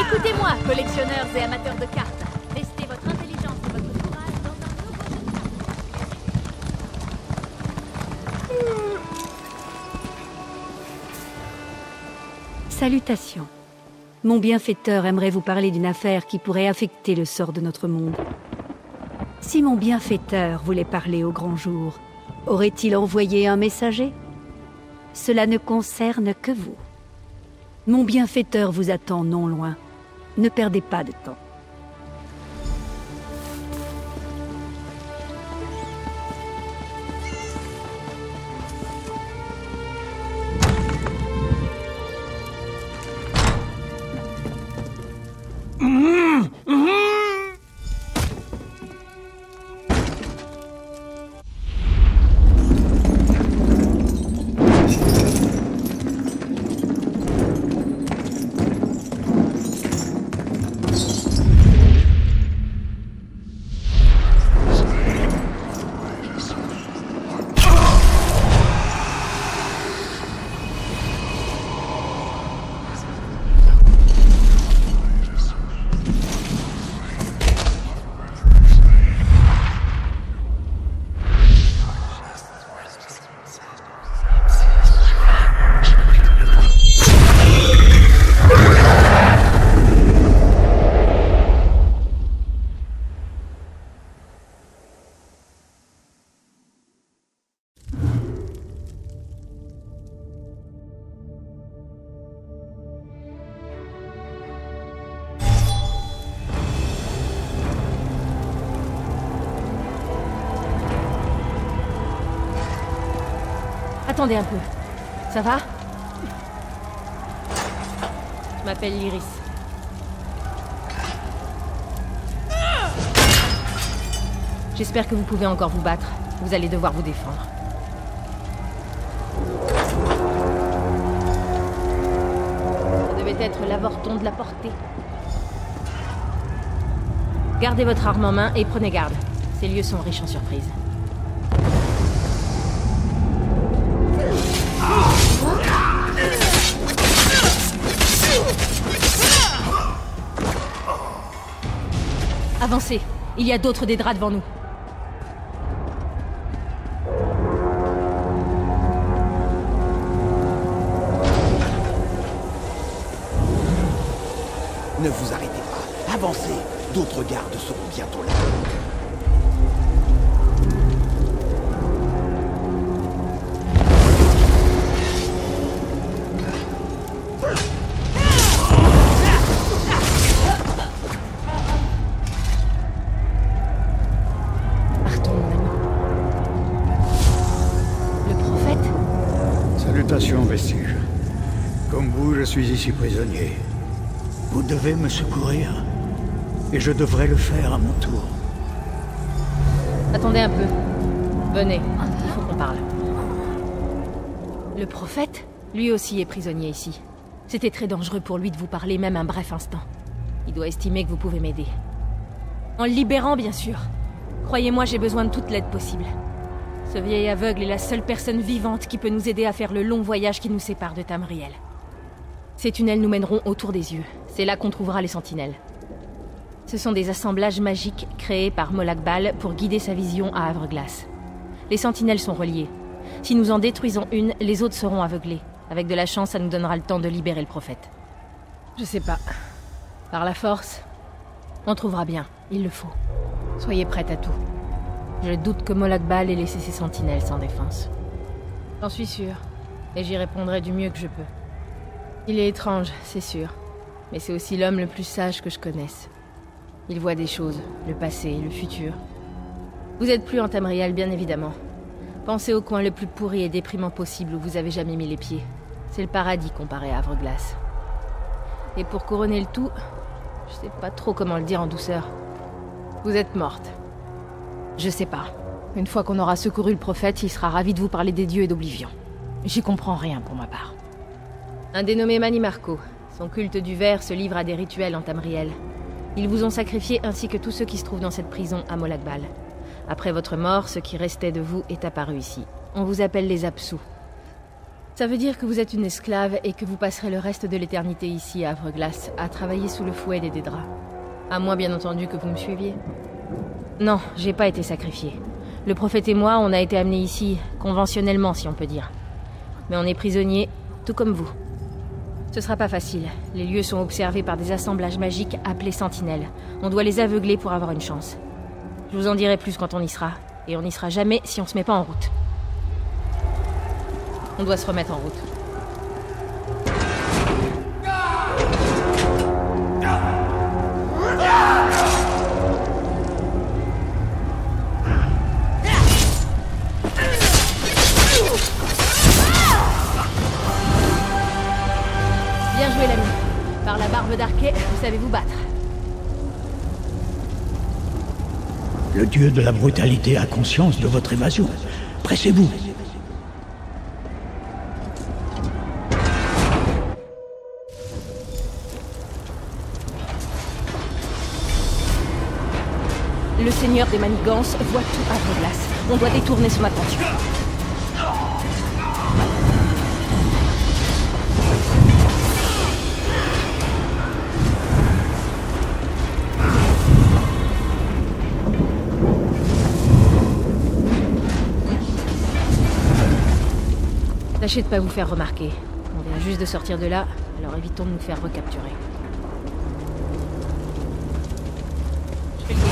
Écoutez-moi, collectionneurs et amateurs de cartes. Testez votre intelligence et votre courage dans un nouveau jeu. Salutations. Mon bienfaiteur aimerait vous parler d'une affaire qui pourrait affecter le sort de notre monde. Si mon bienfaiteur voulait parler au grand jour, aurait-il envoyé un messager? Cela ne concerne que vous. Mon bienfaiteur vous attend non loin. Ne perdez pas de temps. Attendez un peu. Ça va? Je m'appelle Lyris. J'espère que vous pouvez encore vous battre. Vous allez devoir vous défendre. Ça devait être l'avorton de la portée. Gardez votre arme en main et prenez garde. Ces lieux sont riches en surprises. Avancez. Il y a d'autres Daedra devant nous. Ne vous arrêtez pas. Avancez. D'autres gardes seront bientôt là. Salutations, Vestige. Comme vous, je suis ici prisonnier. Vous devez me secourir. Et je devrais le faire à mon tour. Attendez un peu. Venez, il faut qu'on parle. Le prophète, lui aussi est prisonnier ici. C'était très dangereux pour lui de vous parler même un bref instant. Il doit estimer que vous pouvez m'aider. En le libérant, bien sûr. Croyez-moi, j'ai besoin de toute l'aide possible. Ce vieil aveugle est la seule personne vivante qui peut nous aider à faire le long voyage qui nous sépare de Tamriel. Ces tunnels nous mèneront autour des yeux. C'est là qu'on trouvera les sentinelles. Ce sont des assemblages magiques créés par Molag Bal pour guider sa vision à Havre-Glace. Les sentinelles sont reliées. Si nous en détruisons une, les autres seront aveuglées. Avec de la chance, ça nous donnera le temps de libérer le prophète. Je sais pas. Par la force, on trouvera bien. Il le faut. Soyez prête à tout. Je doute que Molag Bal ait laissé ses sentinelles sans défense. J'en suis sûre. Et j'y répondrai du mieux que je peux. Il est étrange, c'est sûr. Mais c'est aussi l'homme le plus sage que je connaisse. Il voit des choses, le passé, le futur. Vous êtes plus en Tamriel, bien évidemment. Pensez au coin le plus pourri et déprimant possible où vous avez jamais mis les pieds. C'est le paradis comparé à Havre-Glace. Et pour couronner le tout, je sais pas trop comment le dire en douceur. Vous êtes morte. Je sais pas. Une fois qu'on aura secouru le prophète, il sera ravi de vous parler des dieux et d'Oblivion. J'y comprends rien pour ma part. Un dénommé Manimarco. Son culte du ver se livre à des rituels en Tamriel. Ils vous ont sacrifié ainsi que tous ceux qui se trouvent dans cette prison à Molag Bal. Après votre mort, ce qui restait de vous est apparu ici. On vous appelle les Apsus. Ça veut dire que vous êtes une esclave et que vous passerez le reste de l'éternité ici à Havre-Glace, à travailler sous le fouet des draps. À moins bien entendu que vous me suiviez. Non, j'ai pas été sacrifié. Le prophète et moi, on a été amenés ici, conventionnellement si on peut dire. Mais on est prisonniers, tout comme vous. Ce sera pas facile. Les lieux sont observés par des assemblages magiques appelés sentinelles. On doit les aveugler pour avoir une chance. Je vous en dirai plus quand on y sera. Et on n'y sera jamais si on se met pas en route. On doit se remettre en route. Bien joué l'ami. Par la barbe d'Arquet, vous savez vous battre. Le dieu de la brutalité a conscience de votre évasion. Pressez-vous. Le seigneur des manigances voit tout à Havre-Glace. On doit détourner son attention. Tâchez de pas vous faire remarquer. On vient juste de sortir de là, alors évitons de nous faire recapturer. Je fais le tour.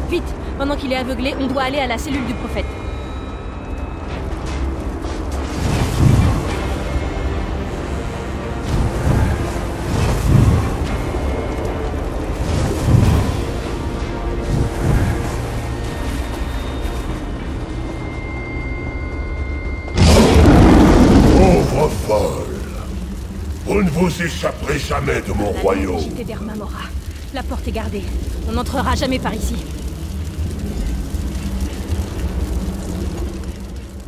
Vite! Pendant qu'il est aveuglé, on doit aller à la cellule du prophète. Pauvre folle! Vous ne vous échapperez jamais de mon royaume. J'étais d'Hermamora. La porte est gardée. On n'entrera jamais par ici.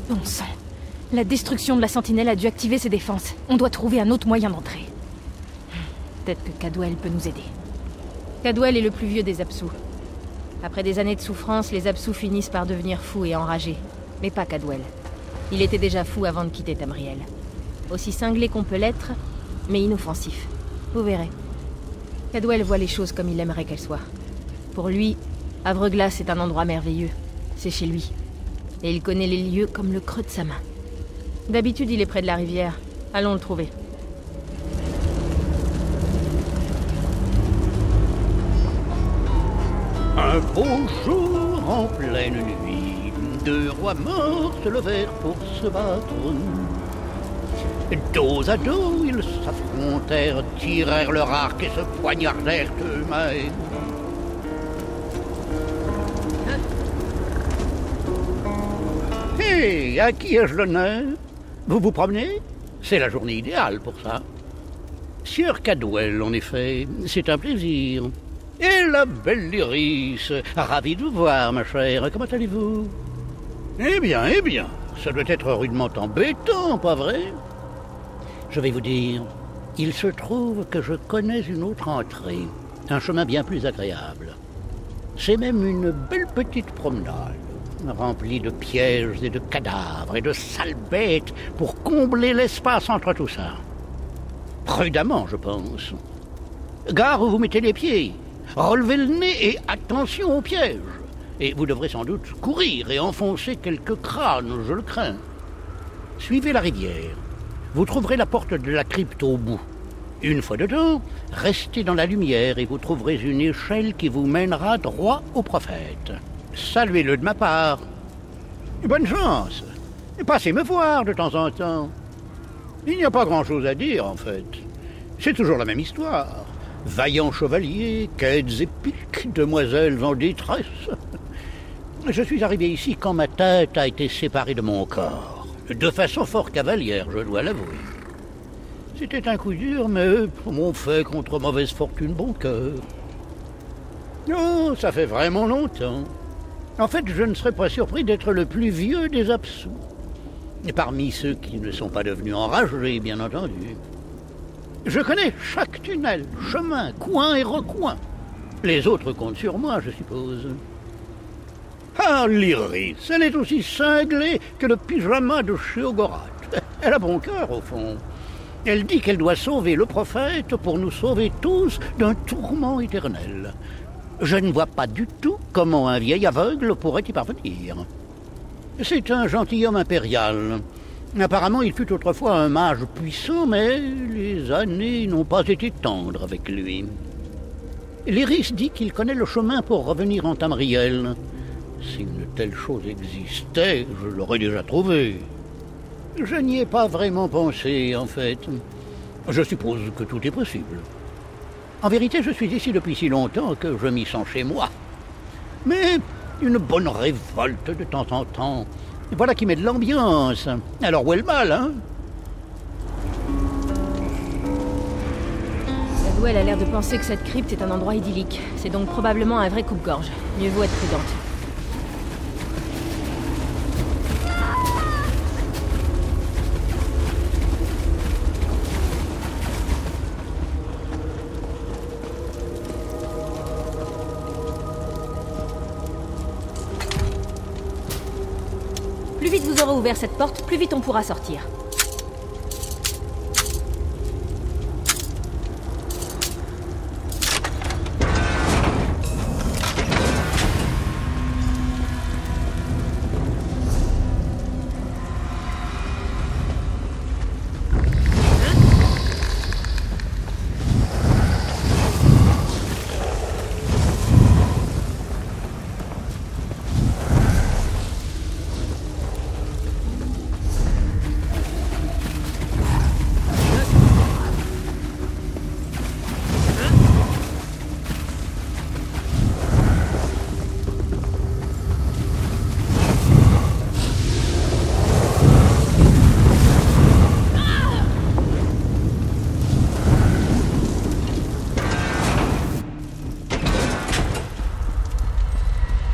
Bon sang. La destruction de la sentinelle a dû activer ses défenses. On doit trouver un autre moyen d'entrer. Peut-être que Cadwell peut nous aider. Cadwell est le plus vieux des Absous. Après des années de souffrance, les Absous finissent par devenir fous et enragés. Mais pas Cadwell. Il était déjà fou avant de quitter Tamriel. Aussi cinglé qu'on peut l'être, mais inoffensif. Vous verrez. Cadwell voit les choses comme il aimerait qu'elles soient. Pour lui, Havre-Glace est un endroit merveilleux. C'est chez lui. Et il connaît les lieux comme le creux de sa main. D'habitude, il est près de la rivière. Allons le trouver. Un beau jour en pleine nuit, deux rois morts se levèrent pour se battre. Dos à dos, ils s'affrontèrent, tirèrent leur arc et se poignardèrent eux-mêmes. Hé, à qui ai-je l'honneur? Vous vous promenez? C'est la journée idéale pour ça. Sieur Cadwell, en effet, c'est un plaisir. Et la belle Lyris, ravi de vous voir, ma chère. Comment allez-vous? Eh bien, ça doit être rudement embêtant, pas vrai? Je vais vous dire, il se trouve que je connais une autre entrée, un chemin bien plus agréable. C'est même une belle petite promenade, remplie de pièges et de cadavres et de sales bêtes pour combler l'espace entre tout ça. Prudemment, je pense. Gare où vous mettez les pieds, relevez le nez et attention aux pièges. Et vous devrez sans doute courir et enfoncer quelques crânes, je le crains. Suivez la rivière. Vous trouverez la porte de la crypte au bout. Une fois dedans, restez dans la lumière et vous trouverez une échelle qui vous mènera droit au prophète. Saluez-le de ma part. Bonne chance. Et passez me voir de temps en temps. Il n'y a pas grand-chose à dire, en fait. C'est toujours la même histoire. Vaillants chevaliers, quêtes épiques, demoiselles en détresse. Je suis arrivé ici quand ma tête a été séparée de mon corps. De façon fort cavalière, je dois l'avouer. C'était un coup dur, mais on fait contre mauvaise fortune bon cœur. Oh, ça fait vraiment longtemps. En fait, je ne serais pas surpris d'être le plus vieux des Absous. Parmi ceux qui ne sont pas devenus enragés, bien entendu. Je connais chaque tunnel, chemin, coin et recoin. Les autres comptent sur moi, je suppose. Ah, l'Iris, elle est aussi cinglée que le pyjama de Sheogorath. Elle a bon cœur, au fond. Elle dit qu'elle doit sauver le prophète pour nous sauver tous d'un tourment éternel. Je ne vois pas du tout comment un vieil aveugle pourrait y parvenir. C'est un gentilhomme impérial. Apparemment, il fut autrefois un mage puissant, mais les années n'ont pas été tendres avec lui. L'Iris dit qu'il connaît le chemin pour revenir en Tamriel. Si une telle chose existait, je l'aurais déjà trouvé. Je n'y ai pas vraiment pensé, en fait. Je suppose que tout est possible. En vérité, je suis ici depuis si longtemps que je m'y sens chez moi. Mais une bonne révolte de temps en temps, voilà qui met de l'ambiance. Alors où est le mal, hein? Cadwell a l'air de penser que cette crypte est un endroit idyllique. C'est donc probablement un vrai coupe-gorge. Mieux vaut être prudente. Plus vite vous aurez ouvert cette porte, plus vite on pourra sortir.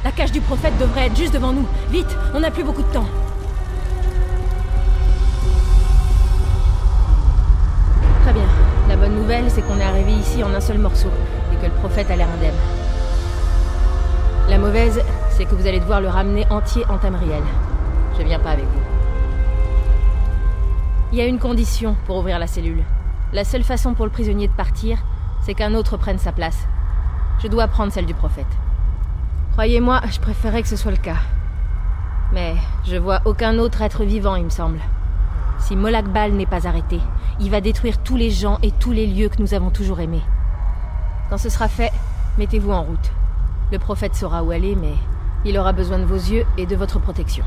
La cage du prophète devrait être juste devant nous. Vite, on n'a plus beaucoup de temps. Très bien. La bonne nouvelle, c'est qu'on est arrivé ici en un seul morceau, et que le prophète a l'air indemne. La mauvaise, c'est que vous allez devoir le ramener entier en Tamriel. Je viens pas avec vous. Il y a une condition pour ouvrir la cellule. La seule façon pour le prisonnier de partir, c'est qu'un autre prenne sa place. Je dois prendre celle du prophète. Croyez-moi, je préférerais que ce soit le cas. Mais je vois aucun autre être vivant, il me semble. Si Molag Bal n'est pas arrêté, il va détruire tous les gens et tous les lieux que nous avons toujours aimés. Quand ce sera fait, mettez-vous en route. Le prophète saura où aller, mais il aura besoin de vos yeux et de votre protection.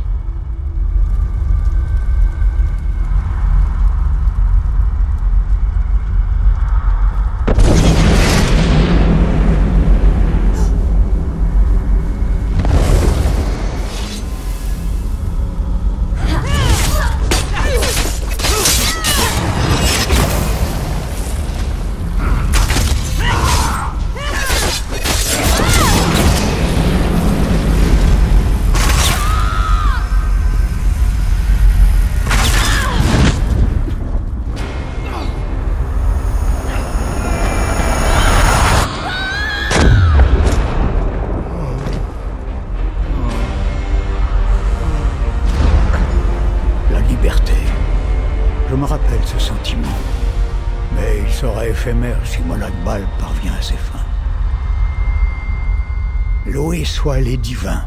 Je me rappelle ce sentiment, mais il sera éphémère si Molag Bal parvient à ses fins. Loué soit les divins,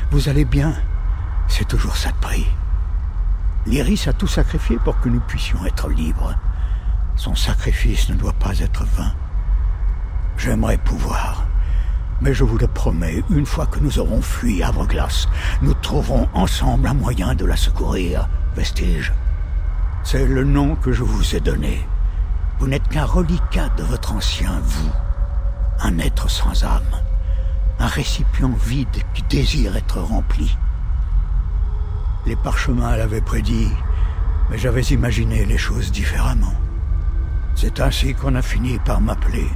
vous allez bien? C'est toujours ça de prix. L'Iris a tout sacrifié pour que nous puissions être libres. Son sacrifice ne doit pas être vain. J'aimerais pouvoir, mais je vous le promets, une fois que nous aurons fui Havre-Glace, nous trouverons ensemble un moyen de la secourir, Vestige. C'est le nom que je vous ai donné. Vous n'êtes qu'un reliquat de votre ancien vous. Un être sans âme. Un récipient vide qui désire être rempli. Les parchemins l'avaient prédit, mais j'avais imaginé les choses différemment. C'est ainsi qu'on a fini par m'appeler.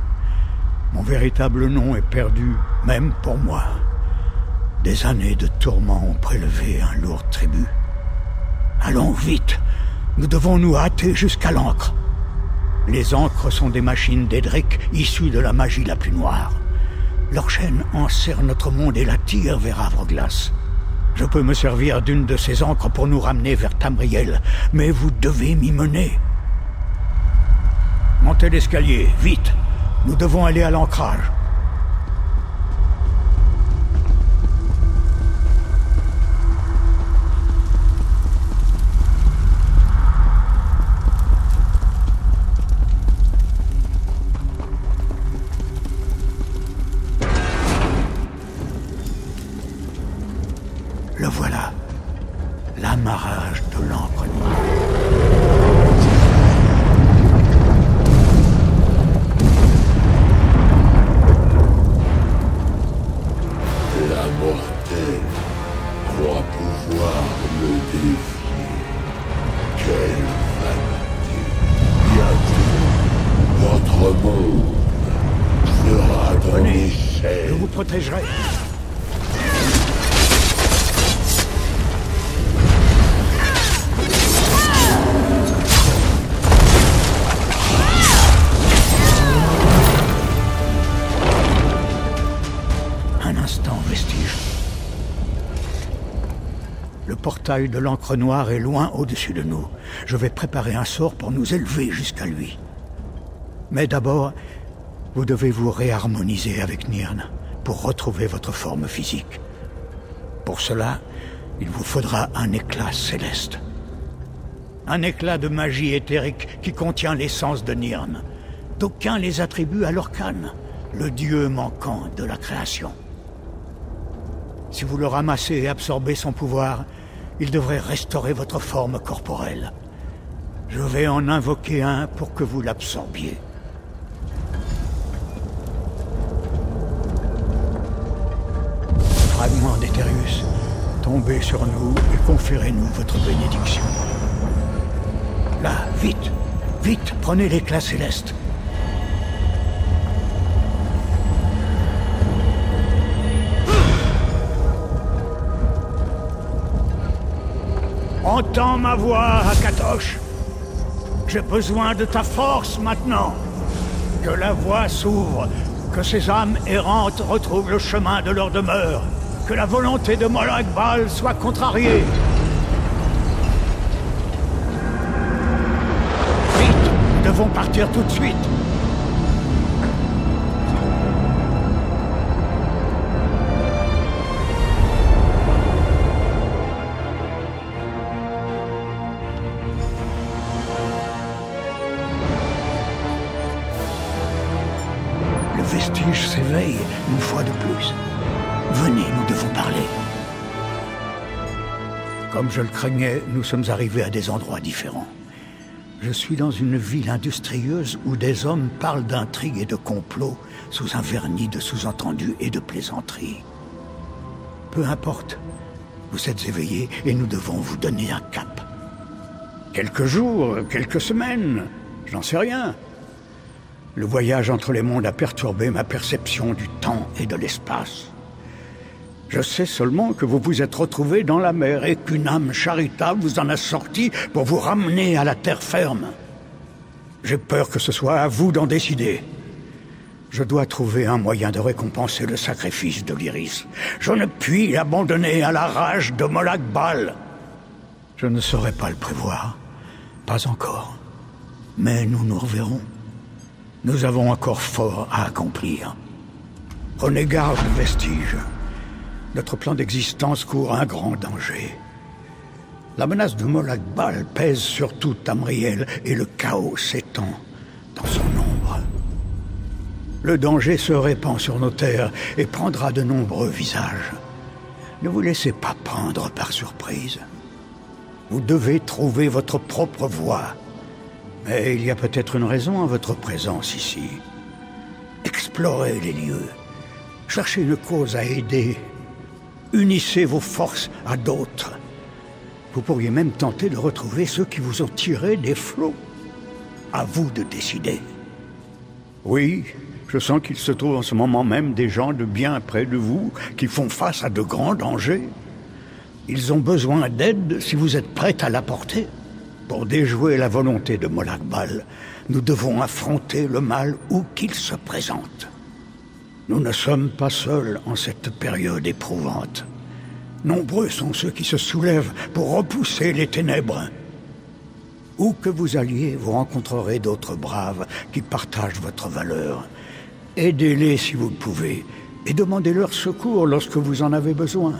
Mon véritable nom est perdu, même pour moi. Des années de tourments ont prélevé un lourd tribut. Allons vite! Nous devons nous hâter jusqu'à l'ancre. Les ancres sont des machines d'Edric issues de la magie la plus noire. Leur chaîne enserre notre monde et la tire vers Havre-Glace. Je peux me servir d'une de ces ancres pour nous ramener vers Tamriel, mais vous devez m'y mener. Montez l'escalier, vite. Nous devons aller à l'ancrage. Le voilà, l'amarrage de l'encre noire. La mortelle croit pouvoir me défier. Quelle vanité! Bientôt, votre monde sera dans mes chaînes. Je vous protégerai. Le portail de l'encre noire est loin au-dessus de nous. Je vais préparer un sort pour nous élever jusqu'à lui. Mais d'abord, vous devez vous réharmoniser avec Nirn pour retrouver votre forme physique. Pour cela, il vous faudra un éclat céleste. Un éclat de magie éthérique qui contient l'essence de Nirn. D'aucuns les attribuent à Lorkhan, le dieu manquant de la création. Si vous le ramassez et absorbez son pouvoir, il devrait restaurer votre forme corporelle. Je vais en invoquer un pour que vous l'absorbiez. Fragment d'Etherius, tombez sur nous et conférez-nous votre bénédiction. Là, vite, vite, prenez l'éclat céleste. Entends ma voix, Akatosh. J'ai besoin de ta force maintenant. Que la voie s'ouvre, que ces âmes errantes retrouvent le chemin de leur demeure, que la volonté de Molag Bal soit contrariée. Vite, nous devons partir tout de suite. Le vestige s'éveille une fois de plus. Venez, nous devons parler. Comme je le craignais, nous sommes arrivés à des endroits différents. Je suis dans une ville industrieuse où des hommes parlent d'intrigues et de complots sous un vernis de sous-entendus et de plaisanteries. Peu importe, vous êtes éveillés et nous devons vous donner un cap. Quelques jours, quelques semaines, je n'en sais rien. Le voyage entre les mondes a perturbé ma perception du temps et de l'espace. Je sais seulement que vous vous êtes retrouvés dans la mer et qu'une âme charitable vous en a sorti pour vous ramener à la terre ferme. J'ai peur que ce soit à vous d'en décider. Je dois trouver un moyen de récompenser le sacrifice de l'Iris. Je ne puis l'abandonner à la rage de Molag Bal. Je ne saurais pas le prévoir. Pas encore. Mais nous nous reverrons. Nous avons encore fort à accomplir. Prenez garde, Vestige. Notre plan d'existence court un grand danger. La menace de Molag Bal pèse sur tout Tamriel et le chaos s'étend dans son ombre. Le danger se répand sur nos terres et prendra de nombreux visages. Ne vous laissez pas prendre par surprise. Vous devez trouver votre propre voie. Mais il y a peut-être une raison à votre présence ici. Explorez les lieux. Cherchez une cause à aider. Unissez vos forces à d'autres. Vous pourriez même tenter de retrouver ceux qui vous ont tiré des flots. À vous de décider. Oui, je sens qu'il se trouve en ce moment même des gens de bien près de vous qui font face à de grands dangers. Ils ont besoin d'aide si vous êtes prête à l'apporter. Pour déjouer la volonté de Molag Bal, nous devons affronter le mal où qu'il se présente. Nous ne sommes pas seuls en cette période éprouvante. Nombreux sont ceux qui se soulèvent pour repousser les ténèbres. Où que vous alliez, vous rencontrerez d'autres braves qui partagent votre valeur. Aidez-les si vous le pouvez, et demandez leur secours lorsque vous en avez besoin.